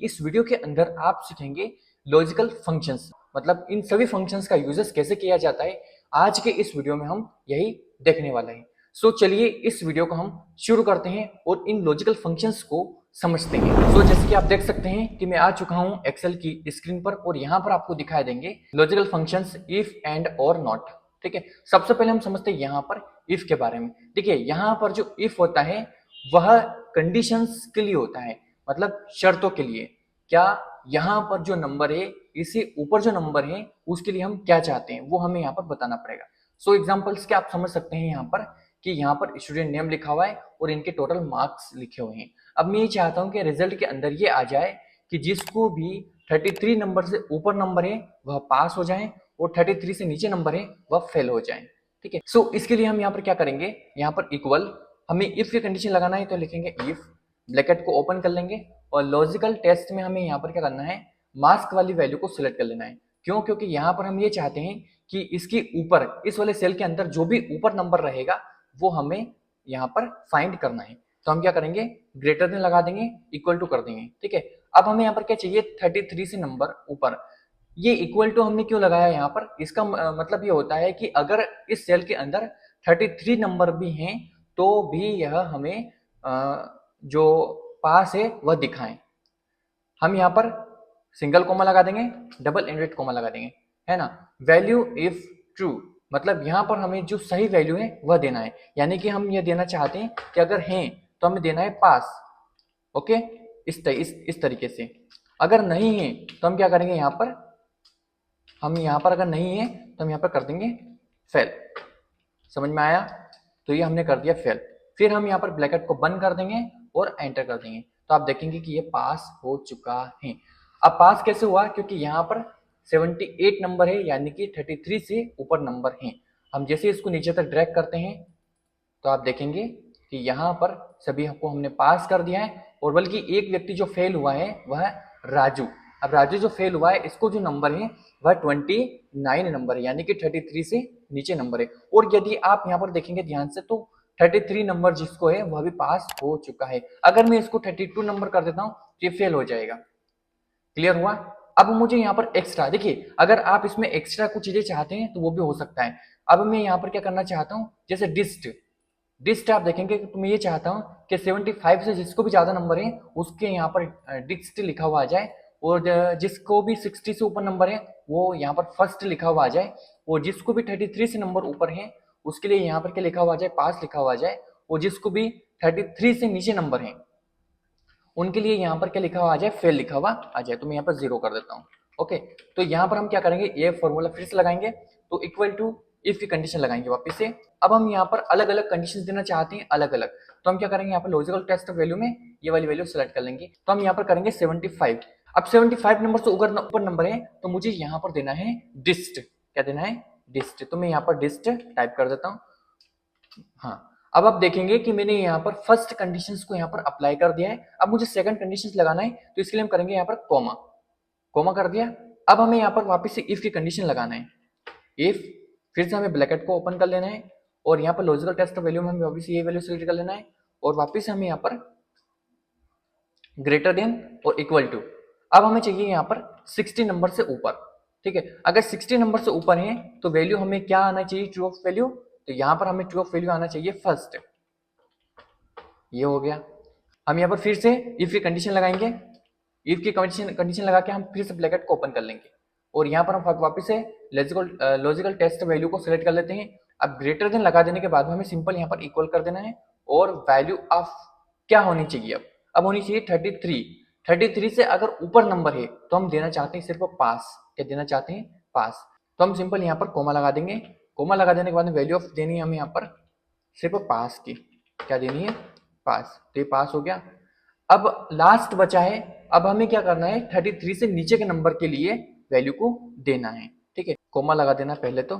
इस वीडियो के अंदर आप सीखेंगे लॉजिकल फंक्शंस, मतलब इन सभी फंक्शंस का यूजेस कैसे किया जाता है। आज के इस वीडियो में हम यही देखने वाले हैं। सो चलिए इस वीडियो को हम शुरू करते हैं और इन लॉजिकल फंक्शंस को समझते हैं। सो जैसे कि आप देख सकते हैं कि मैं आ चुका हूं एक्सेल की स्क्रीन पर और यहाँ पर आपको दिखाई देंगे लॉजिकल फंक्शंस इफ एंड और नॉट। ठीक है, सबसे पहले हम समझते हैं यहाँ पर इफ के बारे में। देखिए यहाँ पर जो इफ होता है वह कंडीशंस के लिए होता है, मतलब शर्तों के लिए। क्या यहाँ पर जो नंबर है, इससे ऊपर जो नंबर है उसके लिए हम क्या चाहते हैं वो हमें यहाँ पर बताना पड़ेगा। सो एग्जांपल्स के आप समझ सकते हैं यहाँ पर कि यहाँ पर स्टूडेंट नेम लिखा हुआ है और इनके टोटल मार्क्स लिखे हुए हैं। अब मैं ये चाहता हूँ कि रिजल्ट के अंदर ये आ जाए कि जिसको भी 33 नंबर से ऊपर नंबर है वह पास हो जाए और 33 से नीचे नंबर है वह फेल हो जाए। ठीक है, सो इसके लिए हम यहाँ पर क्या करेंगे, यहाँ पर इक्वल हमें इफ की कंडीशन लगाना है तो लिखेंगे इफ, ब्रैकेट को ओपन कर लेंगे और लॉजिकल टेस्ट में हमें यहाँ पर क्या करना है, मास्क वाली वैल्यू को सिलेक्ट कर लेना है। क्यों? क्योंकि यहाँ पर हम ये चाहते हैं कि इसके ऊपर, इस वाले सेल के अंदर जो भी ऊपर नंबर रहेगा वो हमें यहाँ पर फाइंड करना है। तो हम क्या करेंगे, ग्रेटर देन लगा देंगे, इक्वल टू कर देंगे। ठीक है, अब हमें यहाँ पर क्या चाहिए, 33 से नंबर ऊपर। ये इक्वल टू हमने क्यों लगाया यहाँ पर, इसका मतलब ये होता है कि अगर इस सेल के अंदर 33 नंबर भी हैं तो भी यह हमें जो पास है वह दिखाएं। हम यहाँ पर सिंगल कोमा लगा देंगे, डबल इनवर्टेड कोमा लगा देंगे, है ना। वैल्यू इफ ट्रू, मतलब यहाँ पर हमें जो सही वैल्यू है वह देना है। यानी कि हम ये देना चाहते हैं कि अगर हैं तो हमें देना है पास। ओके, इस तरीके से। अगर नहीं है तो हम क्या करेंगे, यहाँ पर हम यहाँ पर अगर नहीं है तो हम यहाँ पर कर देंगे फेल। समझ में आया? तो ये हमने कर दिया फेल। फिर हम यहाँ पर ब्रैकेट को बंद कर देंगे और एंटर कर देंगे तो आप देखेंगे कि ये पास हो चुका है। अब पास कैसे हुआ, क्योंकि यहाँ पर 78 नंबर है, यानी कि 33 से ऊपर नंबर हैं। हम जैसे इसको नीचे तक ड्रैग करते हैं तो आप देखेंगे कि यहाँ पर सभी को हमने पास कर दिया है, और बल्कि एक व्यक्ति जो फेल हुआ है वह राजू। अब राजू जो फेल हुआ है इसको जो नंबर है वह 29 नंबर है, यानी कि 33 से नीचे नंबर है। और यदि आप यहाँ पर देखेंगे ध्यान से तो 33 नंबर जिसको है वह भी पास हो चुका है। अगर मैं इसको 32 नंबर कर देता हूँ तो ये फेल हो जाएगा। क्लियर हुआ? अब मुझे यहाँ पर एक्स्ट्रा, देखिए अगर आप इसमें एक्स्ट्रा कुछ चीजें चाहते हैं तो वो भी हो सकता है। अब मैं यहाँ पर क्या करना चाहता हूँ, जैसे डिस्ट आप देखेंगे तो मैं ये चाहता हूँ कि 75 से जिसको भी ज्यादा नंबर है उसके यहाँ पर डिस्ट लिखा हुआ आ जाए, और जिसको भी 60 से ऊपर नंबर है वो यहाँ पर फर्स्ट लिखा हुआ आ जाए, और जिसको भी 33 से नंबर ऊपर है उसके लिए यहाँ पर क्या लिखा हुआ आ जाए, पास लिखा हुआ आ जाए, और जिसको भी 33 से नीचे नंबर है उनके लिए यहाँ पर क्या लिखा हुआ आ जाए, फेल लिखा हुआ आ जाए। तो मैं यहाँ पर 0 कर देता हूँ। ओके, तो यहाँ पर हम क्या करेंगे, ये फॉर्मूला फिर से लगाएंगे तो इक्वल टू इफ की कंडीशन लगाएंगे वापस से। अब हम यहाँ पर अलग अलग कंडीशंस देना चाहते हैं, अलग अलग। तो हम क्या करेंगे, यहाँ पर लॉजिकल टेस्ट वैल्यू में ये वाली वैल्यू सेलेक्ट कर लेंगे। तो हम यहाँ पर करेंगे 75। अब 75 नंबर से ऊपर नंबर है तो मुझे यहाँ पर देना है डिस्ट। क्या देना है, डिस्ट। तो मैं यहाँ पर डिस्ट टाइप कर देता हूँ। हाँ, अब आप देखेंगे कि मैंने यहाँ पर फर्स्ट कंडीशंस को यहाँ पर अप्लाई कर दिया है। अब मुझे सेकंड कंडीशंस लगाना है तो इसके लिए हम करेंगे यहाँ पर कोमा, कोमा कर दिया। अब हमें यहाँ पर वापस से इफ की कंडीशन लगाना है। इफ, फिर से हमें ब्रैकेट को ओपन कर लेना है और यहाँ पर लॉजिकल टेस्ट वैल्यू में हमें वापस ये वैल्यू सिलेक्ट कर लेना है, और वापस से हमें यहाँ पर ग्रेटर देन और इक्वल टू। अब हमें चाहिए यहाँ पर 60 नंबर से ऊपर। ठीक है, अगर 60 नंबर से ऊपर है तो वैल्यू हमें क्या आना चाहिए, ट्रू ऑफ वैल्यू। तो यहाँ पर हमें ट्रू ऑफ वैल्यू आना चाहिए फर्स्ट। ये हो गया। हम यहाँ पर फिर से इफ की कंडीशन लगाएंगे, इफ की कंडीशन लगा के हम फिर से ब्रैकेट को ओपन कर लेंगे, और यहाँ पर हम वापस से लॉजिकल टेस्ट वैल्यू को सिलेक्ट कर लेते हैं। अब ग्रेटर देन लगा देने के बाद हमें सिंपल यहाँ पर इक्वल कर देना है, और वैल्यू ऑफ क्या होनी चाहिए, अब होनी चाहिए 33। 33 से अगर ऊपर नंबर है तो हम देना चाहते हैं सिर्फ पास। क्या देना चाहते हैं, पास। तो हम सिंपल यहाँ पर कोमा लगा देंगे। कोमा लगा देने के बाद वैल्यू ऑफ देनी है हमें यहाँ पर सिर्फ पास की। क्या देनी है, पास। तो ये पास हो गया। अब लास्ट बचा है, अब हमें क्या करना है, 33 से नीचे के नंबर के लिए वैल्यू को देना है। ठीक है, कोमा लगा देना पहले तो,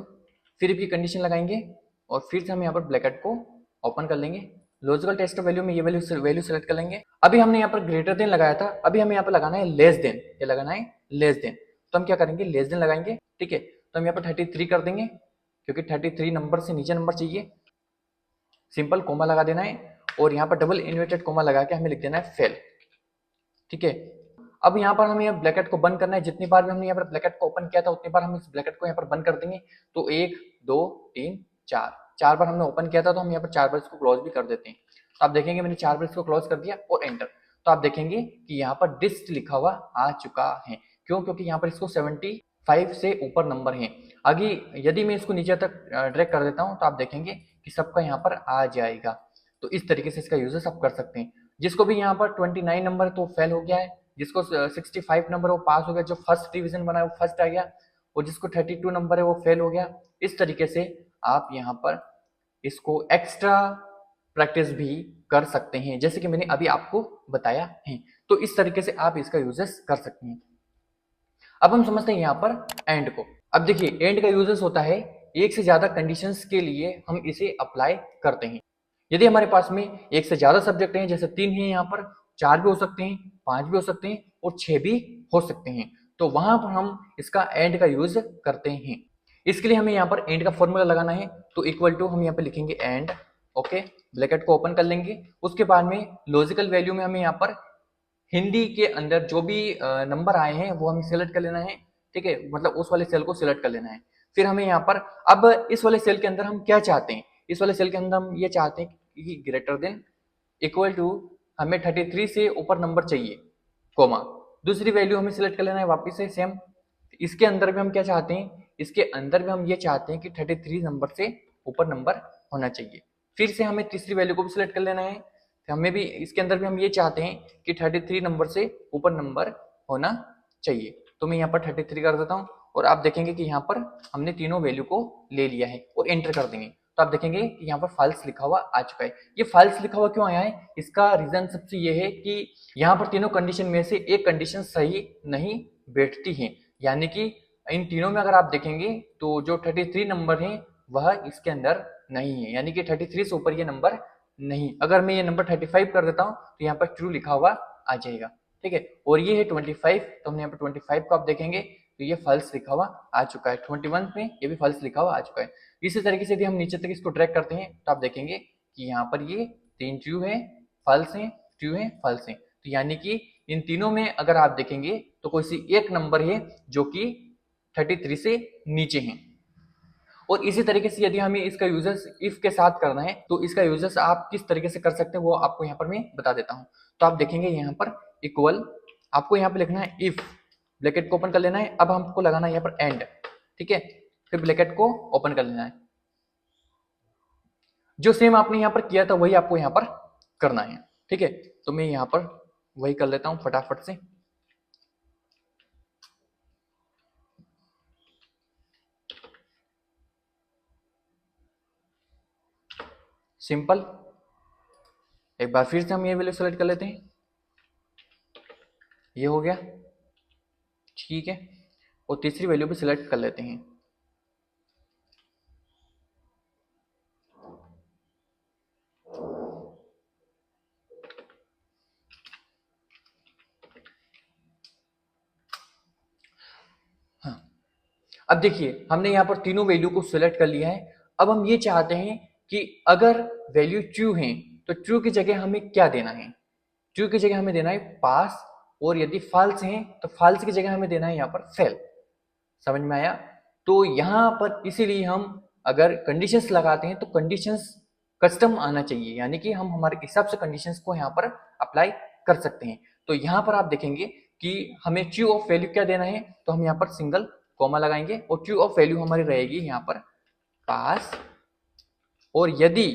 फिर भी कंडीशन लगाएंगे, और फिर से हम यहाँ पर ब्रैकेट को ओपन कर लेंगे। लॉजिकल टेस्ट वैल्यू में ये वैल्यू सेलेक्ट कर लेंगे। अभी हमने यहाँ पर ग्रेटर देन लगाया था, अभी हमें यहाँ पर लगाना है लेस देन। क्या लगाना है, लेस देन। तो हम क्या करेंगे, लेस देन लगाएंगे। ठीक है, तो हम यहाँ पर 33 कर देंगे, क्योंकि 33 नंबर से नीचे नंबर चाहिए। सिंपल कोमा लगा देना है, और यहाँ पर डबल इन्वर्टेड कोमा लगा के हमें लिख देना है फेल। ठीक है, अब यहाँ पर हमें ब्रैकेट को बंद करना है। जितनी बार भी हमने यहाँ पर ब्रैकेट को ओपन किया था उतनी बार हम इस ब्रैकेट को यहाँ पर बंद कर देंगे। तो 1 2 3 4 4 बार हमने ओपन किया था, तो हम यहाँ पर 4 बार इसको क्लोज भी कर देते हैं। तो आप देखेंगे मैंने 4 बार इसको क्लोज कर दिया और एंटर। तो आप देखेंगे कि यहाँ पर डिस्ट लिखा हुआ आ चुका है। क्यों? क्योंकि यहाँ पर इसको 75 से ऊपर नंबर है। आगे यदि मैं इसको नीचे तक ड्रैग कर देता हूँ तो आप देखेंगे कि सबका यहाँ पर आ जाएगा। तो इस तरीके से इसका यूजेस आप कर सकते हैं। जिसको भी यहाँ पर 29 नंबर तो फेल हो गया है, जिसको 65 नंबर वो पास हो गया, जो फर्स्ट डिवीजन बना है वो फर्स्ट आ गया, और जिसको 32 नंबर है वो फेल हो गया। इस तरीके से आप यहाँ पर इसको एक्स्ट्रा प्रैक्टिस भी कर सकते हैं, जैसे कि मैंने अभी आपको बताया है। तो इस तरीके से आप इसका यूजेस कर सकते हैं। अब हम समझते हैं यहाँ पर एंड को। अब देखिए एंड का यूजेस होता है एक से ज्यादा कंडीशंस के लिए हम इसे अप्लाई करते हैं। यदि हमारे पास में एक से ज्यादा सब्जेक्ट हैं, जैसे 3 हैं यहाँ पर, 4 भी हो सकते हैं, 5 भी हो सकते हैं और 6 भी हो सकते हैं, तो वहां पर हम इसका एंड का यूज करते हैं। इसके लिए हमें यहाँ पर एंड का फॉर्मूला लगाना है। तो इक्वल टू हम यहाँ पर लिखेंगे एंड, ओके, ब्रैकेट को ओपन कर लेंगे। उसके बाद में लॉजिकल वैल्यू में हमें यहाँ पर हिंदी के अंदर जो भी नंबर आए हैं वो हमें सिलेक्ट कर लेना है, ठीक है, मतलब उस वाले सेल को सिलेक्ट कर लेना है। फिर हमें यहाँ पर अब इस वाले सेल के अंदर हम क्या चाहते हैं, इस वाले सेल के अंदर हम ये चाहते हैं कि ग्रेटर देन इक्वल टू हमें 33 से ऊपर नंबर चाहिए, कोमा, दूसरी वैल्यू हमें सिलेक्ट कर लेना है वापिस से सेम। इसके अंदर भी हम क्या चाहते हैं, इसके अंदर भी हम ये चाहते हैं कि 33 नंबर से ऊपर नंबर होना चाहिए। फिर से हमें तीसरी वैल्यू को भी सिलेक्ट कर लेना है। हमें भी इसके अंदर भी हम ये चाहते हैं कि 33 नंबर से ऊपर नंबर होना चाहिए। तो मैं यहाँ पर 33 कर देता हूँ और आप देखेंगे कि यहाँ पर हमने तीनों वैल्यू को ले लिया है और एंटर कर देंगे। तो आप देखेंगे कि यहाँ पर फॉल्स लिखा हुआ आ चुका है। ये फॉल्स लिखा हुआ क्यों आया है, इसका रीजन सबसे ये है कि यहाँ पर तीनों कंडीशन में से एक कंडीशन सही नहीं बैठती है। यानी कि इन तीनों में अगर आप देखेंगे तो जो 33 नंबर है वह इसके अंदर नहीं है, यानी कि 33 से ऊपर ये नंबर नहीं। अगर मैं ये नंबर 35 कर देता हूँ तो यहाँ पर ट्रू लिखा हुआ आ जाएगा, ठीक है। और ये है 25, तो हमने यहाँ पर 25 को आप देखेंगे तो ये फॉल्स लिखा हुआ आ चुका है। 21 में ये भी फॉल्स लिखा हुआ आ चुका है। इसी तरीके से यदि हम नीचे तक इसको ड्रैग करते हैं तो आप देखेंगे कि यहाँ पर ये 3 ट्रू है, फॉल्स है, ट्रू है, फॉल्स है। तो यानी कि इन तीनों में अगर आप देखेंगे तो कोई सी एक नंबर है जो कि 33 से नीचे है। और इसी तरीके से यदि हमें इसका यूजर्स इफ के साथ करना है तो इसका यूजर्स आप किस तरीके से कर सकते हैं वो आपको यहाँ पर मैं बता देता हूँ। तो आप देखेंगे यहाँ पर इक्वल, आपको यहाँ पे लिखना है इफ, ब्रैकेट को ओपन कर लेना है। अब हमको लगाना है यहाँ पर एंड, ठीक है, फिर ब्रैकेट को ओपन कर लेना है। जो सेम आपने यहाँ पर किया था वही आपको यहाँ पर करना है, ठीक है। तो मैं यहाँ पर वही कर लेता हूँ फटाफट से। सिंपल, एक बार फिर से हम ये वैल्यू सेलेक्ट कर लेते हैं, ये हो गया, ठीक है। और तीसरी वैल्यू भी सिलेक्ट कर लेते हैं। हाँ, अब देखिए हमने यहाँ पर तीनों वैल्यू को सिलेक्ट कर लिया है। अब हम ये चाहते हैं कि अगर वैल्यू ट्रू है तो ट्रू की जगह हमें क्या देना है, ट्रू की जगह हमें देना है पास, और यदि फॉल्स है तो फॉल्स की जगह हमें देना है यहाँ पर फेल। समझ में आया? तो यहाँ पर इसीलिए हम अगर कंडीशंस लगाते हैं तो कंडीशंस कस्टम आना चाहिए, यानी कि हम हमारे हिसाब से कंडीशंस को यहाँ पर अप्लाई कर सकते हैं। तो यहाँ पर आप देखेंगे कि हमें ट्रू ऑफ वैल्यू क्या देना है, तो हम यहाँ पर सिंगल कॉमा लगाएंगे और ट्रू ऑफ वैल्यू हमारी रहेगी यहाँ पर पास, और यदि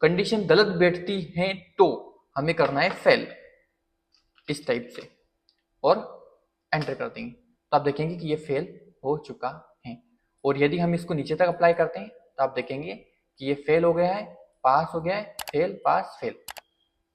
कंडीशन गलत बैठती है तो हमें करना है फेल, इस टाइप से, और एंटर कर देंगे। तो आप देखेंगे कि ये फेल हो चुका है। और यदि हम इसको नीचे तक अप्लाई करते हैं तो आप देखेंगे कि ये फेल हो गया है, पास हो गया है, फेल, पास, फेल।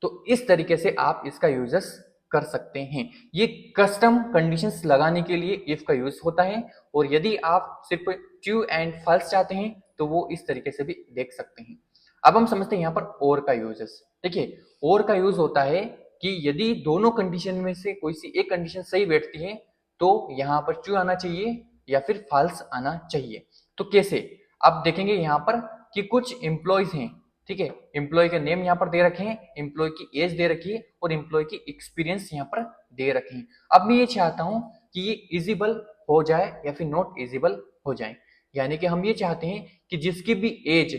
तो इस तरीके से आप इसका यूजेस कर सकते हैं। ये कस्टम कंडीशंस लगाने के लिए इफ का यूज होता है। और यदि आप सिर्फ ट्रू एंड फॉल्स चाहते हैं तो वो इस तरीके से भी देख सकते हैं। अब हम समझते हैं यहाँ पर और का यूजेस। देखिए और का यूज होता है कि यदि दोनों कंडीशन में से कोई सी एक कंडीशन सही बैठती है तो यहाँ पर ट्रू आना चाहिए या फिर फॉल्स आना चाहिए। तो कैसे, आप देखेंगे यहाँ पर कि कुछ एम्प्लॉयज हैं, ठीक है, एम्प्लॉय के नेम यहाँ पर दे रखे हैं, एम्प्लॉय की एज दे रखी है और एम्प्लॉय की एक्सपीरियंस यहाँ पर दे रखे हैं। अब मैं ये चाहता हूं कि ये इजिबल हो जाए या फिर नॉट इजिबल हो जाए, यानी कि हम ये चाहते हैं कि जिसकी भी एज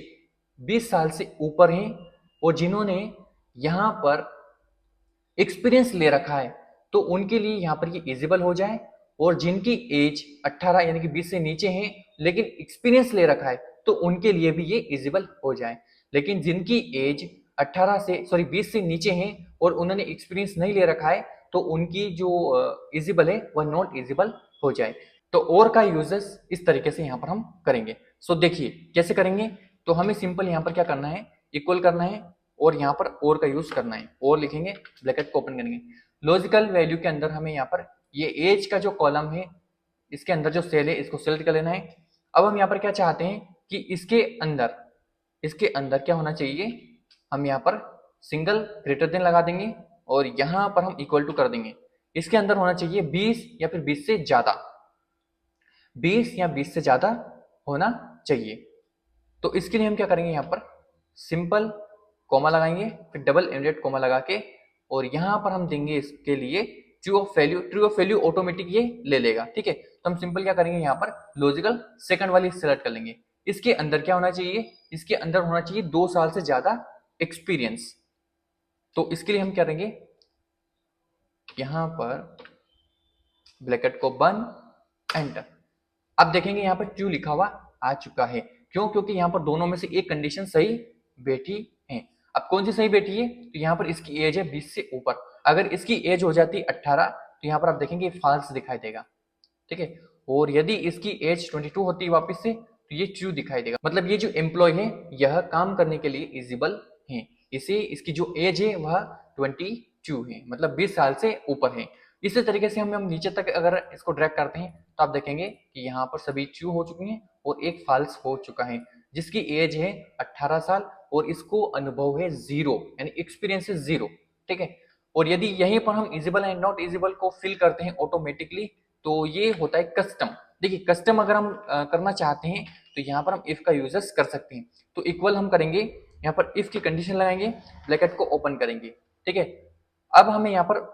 20 साल से ऊपर है और जिन्होंने यहाँ पर एक्सपीरियंस ले रखा है तो उनके लिए यहाँ पर ये इजिबल हो जाए, और जिनकी एज 18 यानी कि 20 से नीचे है लेकिन एक्सपीरियंस ले रखा है तो उनके लिए भी ये इजिबल हो जाए। लेकिन जिनकी एज 20 से नीचे है और उन्होंने एक्सपीरियंस नहीं ले रखा है तो उनकी जो इजिबल है वह नॉट इजिबल हो जाए। तो और का यूजेस इस तरीके से यहाँ पर हम करेंगे। सो देखिए कैसे करेंगे। तो हमें सिंपल यहाँ पर क्या करना है, इक्वल करना है और यहाँ पर और का यूज करना है, और लिखेंगे, ब्रैकेट को ओपन करेंगे। लॉजिकल वैल्यू के अंदर हमें यहाँ पर ये एज का जो कॉलम है इसके अंदर जो सेल है इसको सेलेक्ट कर लेना है। अब हम यहाँ पर क्या चाहते हैं कि इसके अंदर क्या होना चाहिए, हम यहाँ पर सिंगल ग्रेटर देन लगा देंगे और यहाँ पर हम इक्वल टू कर देंगे। इसके अंदर होना चाहिए 20 या फिर 20 से ज्यादा, 20 या 20 से ज्यादा होना चाहिए। तो इसके लिए हम क्या करेंगे, यहाँ पर सिंपल कॉमा लगाएंगे, फिर डबल इनवर्टेड कॉमा लगा के, और यहाँ पर हम देंगे इसके लिए ट्रू ऑफ वैल्यू ऑटोमेटिक ये ले लेगा। ठीक है, तो हम सिंपल क्या करेंगे, यहाँ पर लॉजिकल सेकंड वाली सेलेक्ट कर लेंगे। इसके अंदर क्या होना चाहिए, इसके अंदर होना चाहिए 2 साल से ज्यादा एक्सपीरियंस। तो इसके लिए हम क्या करेंगे, यहाँ पर ब्रैकेट को बंद, एंटर। अब देखेंगे यहाँ पर ट्रू लिखा हुआ आ चुका है। क्यों? क्योंकि यहाँ पर दोनों में से एक कंडीशन सही बैठी है। अब कौन सी सही बैठी है, तो यहाँ पर इसकी एज है 20 से ऊपर। अगर इसकी एज हो जाती 18 तो यहाँ पर आप देखेंगे फॉल्स दिखाई देगा। ठीक है, और यदि इसकी एज 22 होती है वापस से तो ये ट्रू दिखाई देगा। मतलब ये जो एम्प्लॉय है यह काम करने के लिए इजिबल है, इसे इसकी जो एज है वह 22 है, मतलब 20 साल से ऊपर है। इसी तरीके से हम नीचे तक अगर इसको ड्रैग करते हैं तो आप देखेंगे कि यहाँ पर सभी ट्रू हो चुकी हैं और एक फॉल्स हो चुका है, जिसकी एज है 18 साल और इसको अनुभव है 0, यानी एक्सपीरियंस है 0। ठीक है, और यदि यहीं पर हम इजिबल एंड नॉट इजिबल को फिल करते हैं ऑटोमेटिकली तो ये होता है कस्टम। देखिए कस्टम अगर हम करना चाहते हैं तो यहाँ पर हम इफ का यूजेस कर सकते हैं। तो इक्वल हम करेंगे, यहाँ पर इफ की कंडीशन लगाएंगे, ब्रैकेट को ओपन करेंगे। ठीक है, अब हमें यहाँ पर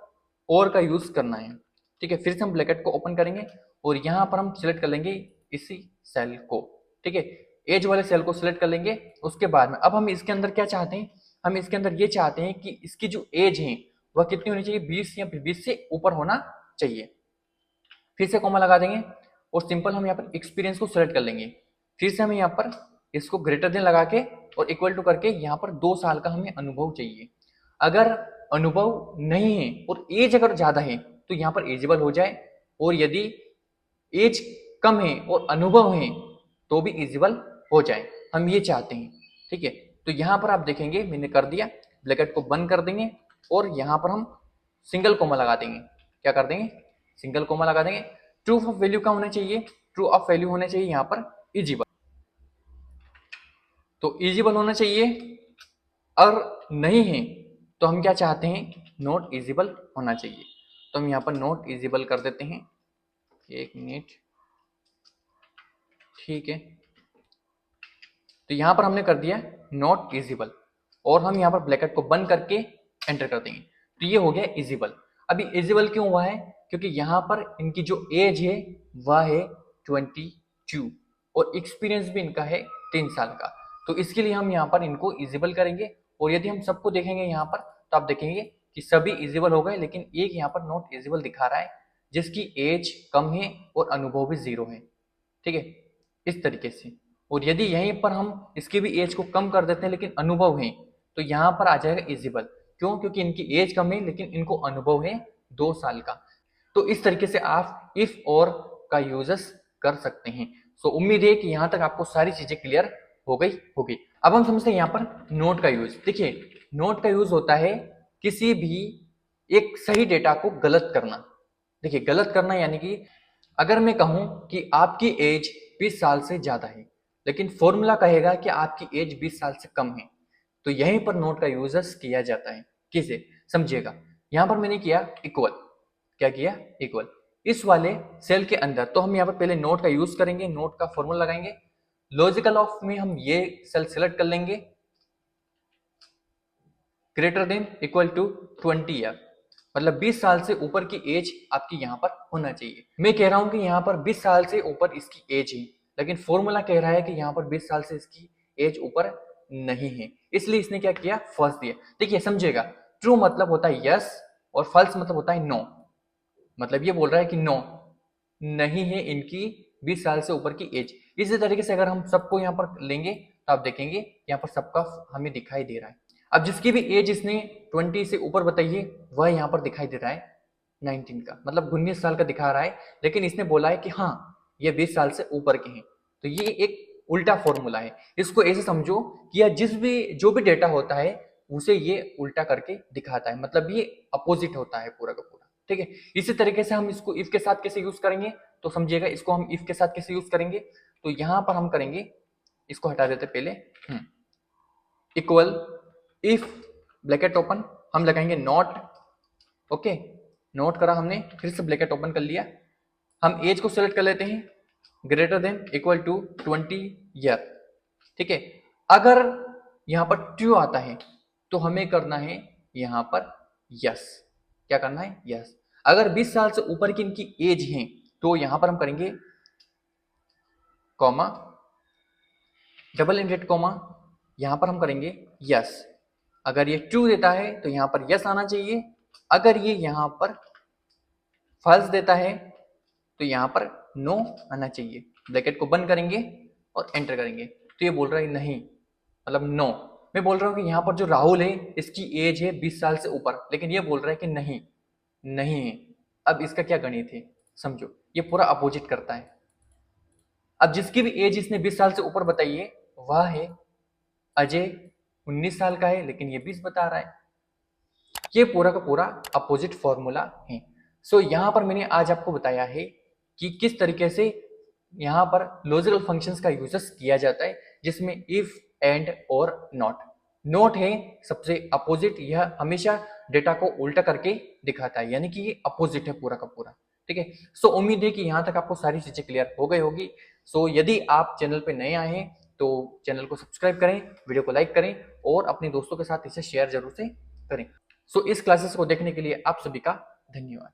और का यूज करना है। ठीक है, फिर से हम ब्रैकेट को ओपन करेंगे और यहाँ पर हम सिलेक्ट कर लेंगे इसी सेल को। ठीक है, एज वाले सेल को सिलेक्ट कर लेंगे। उसके बाद में अब हम इसके अंदर क्या चाहते हैं, हम इसके अंदर ये चाहते हैं कि इसकी जो एज है वह कितनी होनी चाहिए, 20 या 20 से ऊपर होना चाहिए। फिर से कॉमा लगा देंगे और सिंपल हम यहाँ पर एक्सपीरियंस को सिलेक्ट कर लेंगे। फिर से हमें यहाँ पर इसको ग्रेटर देन लगा के और इक्वल टू करके यहाँ पर 2 साल का हमें अनुभव चाहिए। अगर अनुभव नहीं है और एज अगर ज्यादा है तो यहाँ पर एजिबल हो जाए, और यदि एज कम है और अनुभव है तो भी एजिबल हो जाए, हम ये चाहते हैं। ठीक है, तो यहाँ पर आप देखेंगे मैंने कर दिया, ब्रैकेट को बंद कर देंगे और यहाँ पर हम सिंगल कोमा लगा देंगे। क्या कर देंगे, सिंगल कोमा लगा देंगे। ट्रू ऑफ वैल्यू का होना चाहिए, ट्रू ऑफ वैल्यू होना चाहिए यहाँ पर इजिबल, तो इजिबल होना चाहिए। और नहीं है तो हम क्या चाहते हैं, नॉट इजिबल होना चाहिए। तो हम यहाँ पर नॉट इजिबल कर देते हैं, 1 मिनट। ठीक है, तो यहाँ पर हमने कर दिया नॉट इजिबल और हम यहाँ पर ब्रैकेट को बंद करके एंटर कर देंगे, तो ये हो गया इजिबल। अभी इजिबल क्यों हुआ है, क्योंकि यहाँ पर इनकी जो एज है वह है 22 और एक्सपीरियंस भी इनका है 3 साल का। तो इसके लिए हम यहाँ पर इनको इजिबल करेंगे, और यदि हम सबको देखेंगे यहाँ पर तो आप देखेंगे कि सभी इजिबल हो गए, लेकिन एक यहाँ पर नॉट इजिबल दिखा रहा है जिसकी एज कम है और अनुभव भी 0 है। ठीक है, इस तरीके से। और यदि यहीं पर हम इसकी भी एज को कम कर देते हैं लेकिन अनुभव है तो यहाँ पर आ जाएगा इजिबल। क्यों? क्योंकि इनकी एज कम है लेकिन इनको अनुभव है 2 साल का। तो इस तरीके से आप इफ और का यूजेस कर सकते हैं। सो उम्मीद है कि यहाँ तक आपको सारी चीजें क्लियर हो गई होगी। अब हम समझते हैं यहाँ पर नोट का यूज। देखिए नोट का यूज होता है किसी भी एक सही डेटा को गलत करना। देखिए गलत करना यानी कि अगर मैं कहूं कि आपकी एज 20 साल से ज्यादा है लेकिन फॉर्मूला कहेगा कि आपकी एज 20 साल से कम है, तो यहीं पर नोट का यूजेस किया जाता है। किसे? समझिएगा, यहां पर मैंने किया इक्वल। क्या किया? इक्वल। इस वाले सेल के अंदर तो हम यहाँ पर पहले नोट का यूज करेंगे, नोट का फॉर्मूला लगाएंगे। लॉजिकल ऑफ में हम ये सेल सिलेक्ट कर लेंगे, greater than equal to 20 year. मतलब 20 साल से ऊपर की एज आपकी यहाँ पर होना चाहिए। मैं कह रहा हूं कि यहाँ पर 20 साल से ऊपर इसकी एज है, लेकिन फॉर्मूला कह रहा है कि यहाँ पर 20 साल से इसकी एज ऊपर नहीं है, इसलिए इसने क्या किया, फॉल्स दिया। देखिए समझेगा, ट्रू मतलब होता है यस और फॉल्स मतलब होता है नो। मतलब ये बोल रहा है कि नो, नहीं है इनकी 20 साल से ऊपर की एज। इसी तरीके से अगर हम सबको यहाँ पर लेंगे तो आप देखेंगे यहाँ पर सबका हमें दिखाई दे रहा है। अब जिसकी भी एज इसने 20 से ऊपर बताई है वह यहाँ पर दिखाई दे रहा है 19 का, मतलब 19 साल का दिखा रहा है, लेकिन इसने बोला है कि हाँ ये 20 साल से ऊपर के हैं। तो ये एक उल्टा फॉर्मूला है। इसको ऐसे समझो कि यह जो भी डेटा होता है उसे ये उल्टा करके दिखाता है, मतलब ये अपोजिट होता है पूरा का पूरा। ठीक है, इसी तरीके से हम इसको इफ के साथ कैसे यूज करेंगे तो समझिएगा। इसको हम इफ के साथ कैसे यूज करेंगे, तो यहां पर हम करेंगे, इसको हटा देते पहले, इक्वल इफ ब्रैकेट ओपन, हम लगाएंगे नॉट। ओके, नोट करा हमने, फिर से ब्रैकेट ओपन कर लिया। हम एज को सिलेक्ट कर लेते हैं, greater than equal to 20 year. ठीक है, अगर यहां पर ट्रू आता है तो हमें करना है यहां पर यस। क्या करना है, यस। अगर 20 साल से ऊपर की इनकी एज है तो यहां पर हम करेंगे कॉमा, डबल इंडेड कॉमा, यहां पर हम करेंगे यस। अगर ये ट्रू देता है तो यहां पर यस आना चाहिए, अगर ये यहां पर फॉल्स देता है तो यहां पर नो आना चाहिए। ब्रैकेट को बंद करेंगे और एंटर करेंगे, तो ये बोल रहा है नहीं, मतलब नो। मैं बोल रहा हूं कि यहां पर जो राहुल है इसकी एज है 20 साल से ऊपर, लेकिन ये बोल रहा है कि नहीं, नहीं है। अब इसका क्या गणित है समझो, ये पूरा अपोजिट करता है। अब जिसकी भी एज इसने 20 साल से ऊपर बताई है वह है अजय, 19 साल का है लेकिन ये 20 बता रहा है। ये पूरा का पूरा अपोजिट फॉर्मूला है। सो यहां पर मैंने आज आपको बताया है कि किस तरीके से यहां पर लॉजिकल फंक्शंस का यूजेस किया जाता है, जिसमें इफ एंड और नॉट। नॉट है सबसे अपोजिट, यह हमेशा डेटा को उल्टा करके दिखाता है, यानी कि ये अपोजिट है पूरा का पूरा। ठीक है, सो उम्मीद है कि यहां तक आपको सारी चीजें क्लियर हो गई होगी। सो यदि आप चैनल पे नए आए हैं तो चैनल को सब्सक्राइब करें, वीडियो को लाइक करें और अपने दोस्तों के साथ इसे शेयर जरूर से करें। सो इस क्लासेस को देखने के लिए आप सभी का धन्यवाद।